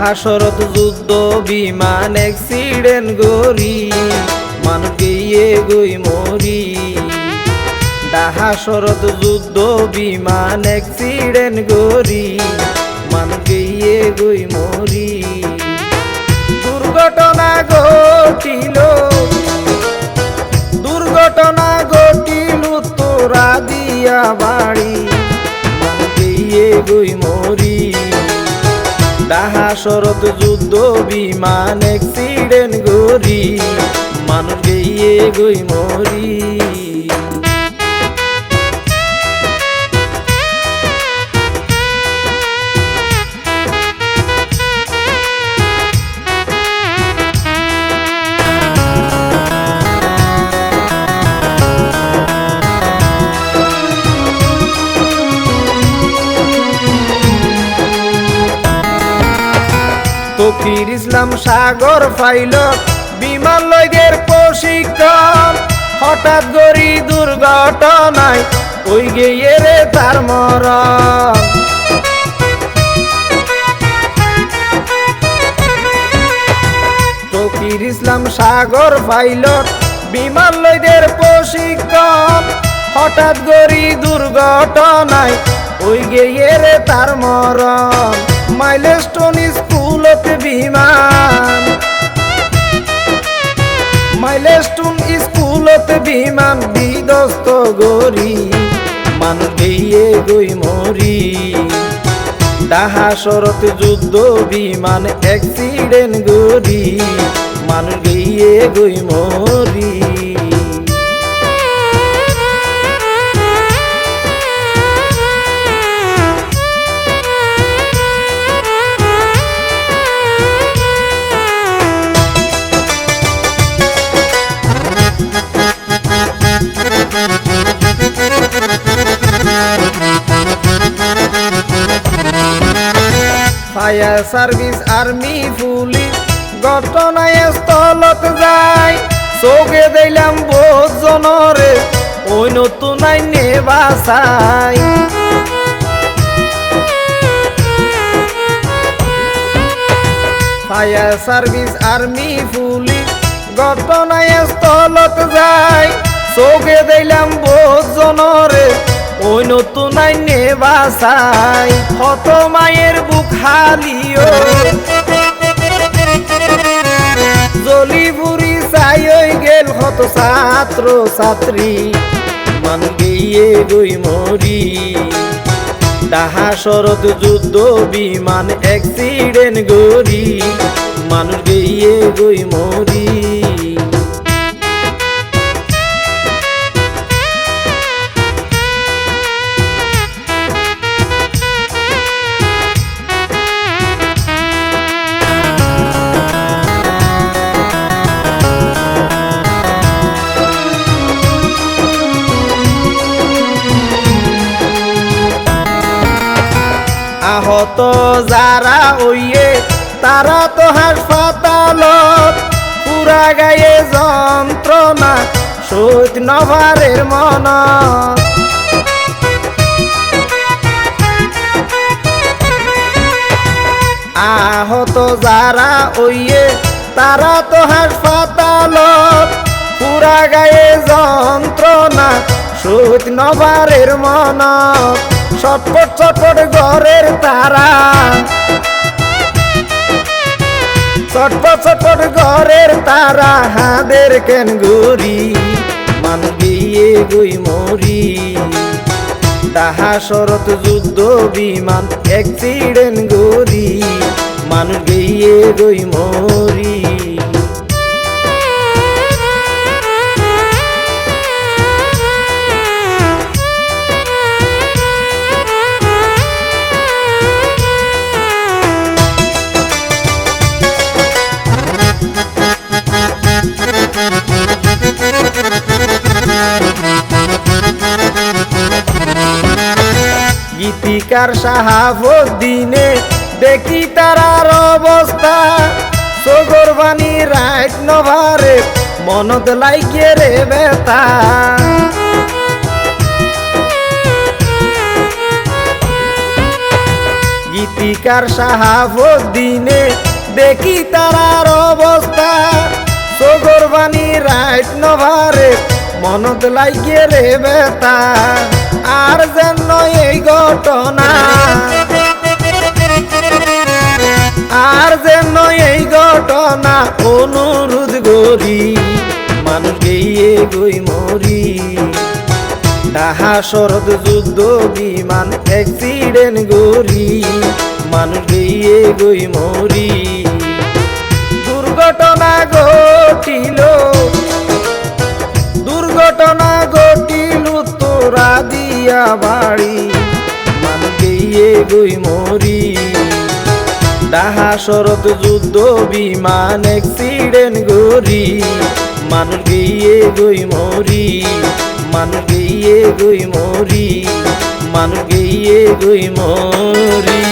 হাসরত যুদ্ধ বিমান অ্যাক্সিডেন্ট গরি মানুষ গিয়ে গই মরি। হাসরত যুদ্ধ বিমান অ্যাক্সিডেন্ট গরি মানুষ গিয়ে গই মরি। দুর্ঘটনা ঘটিল তোরা দিয়া বাড়ি মানুষ গিয়ে গই মরি। হাসরত যুদ্ধ বিমান অ্যাক্সিডেন্ট গরি মানুষ গিয়ে গই মরি। তৌকির ইসলাম সাগর পাইলট বিমান লইদের প্রশিক্ষণ হঠাৎ গরি দুর্ঘটনায় ওই গিয়ে রে তার মরণ। তৌকির ইসলাম সাগর পাইলট বিমান লইদের প্রশিক্ষণ হঠাৎ গরি দুর্ঘটনায় ওই গিয়ে রে তার মরণ। মাইলস্টোন স্কুলতে বিমান মাইলস্টোন স্কুলতে বিমান বিধ্বস্ত গরি মানুষ গিয়ে গই মরি। হাসরত যুদ্ধ বিমান অ্যাক্সিডেন্ট গরি মানুষ গিয়ে গই মরি। ফায়ার সার্ভিস আর্মি পুলিশ ঘটনায় স্থলত যায় চোখে দিলাম বহুত জনরে ওই নতুন আইনে বাসাই। ফায়ার সার্ভিস আর্মি পুলিশ ঘটনায় স্থলত যায় চোখে দিলাম বহুত জনরে ওই নতুন আইনে বাসাই। হত মায়ের বুক হালিও জলি বুড়ি চাই ওই গেল হত ছাত্র ছাত্রী মান গিয়ে গই মরি। হাসরত যুদ্ধ বিমান অ্যাক্সিডেন্ট গরি মানুষ গিয়ে গই মরি। আহত যারা ওইয়ে তারা তো হাসপাতালত পুরা গায়ে যন্ত্রণা সইত নভারের মন। আহত যারা ওইয়ে তারা তো হাসপাতালত পুরা গায়ে যন্ত্রণা সইত নভারের মন। ছটপট ছটপট ঘরের তারা ছটপট ছটপট ঘরের তারা হাদের কেন গরি মান গিয়ে গই মরি। হাসরত যুদ্ধ বিমান অ্যাক্সিডেন্ট গরি মানুষ গিয়ে গই মরি। গীতিকার শাহাবুদ্দিনে দেখি তারার অবস্থা সগর বাণী রাত নভারে মনত লাইকে রে বেতা। স্পিকার শাহাবুদ্দিনে দেখি তারার অবস্থা সগর বাণী রাইট নভারে মনত লাগিয়ে রে বেতা আর যেন এই ঘটনা আর যেন এই ঘটনা অনুরোধ করি মানুষ গিয়ে গই মরি ডাহা শরৎ যুদ্ধ বিমান অ্যাক্সিডেন্ট গরি মানুষ গিয়ে গই মরি দুর্ঘটনা ঘটিল তোরা দিয়া বাড়ি মানুষ গিয়ে গই মরি ডাহা শরৎ যুদ্ধ বিমান অ্যাক্সিডেন্ট গরি মানুষ গিয়ে গই মরি মানুষ গিয়ে গই মরি মানুষ গিয়ে গই মরি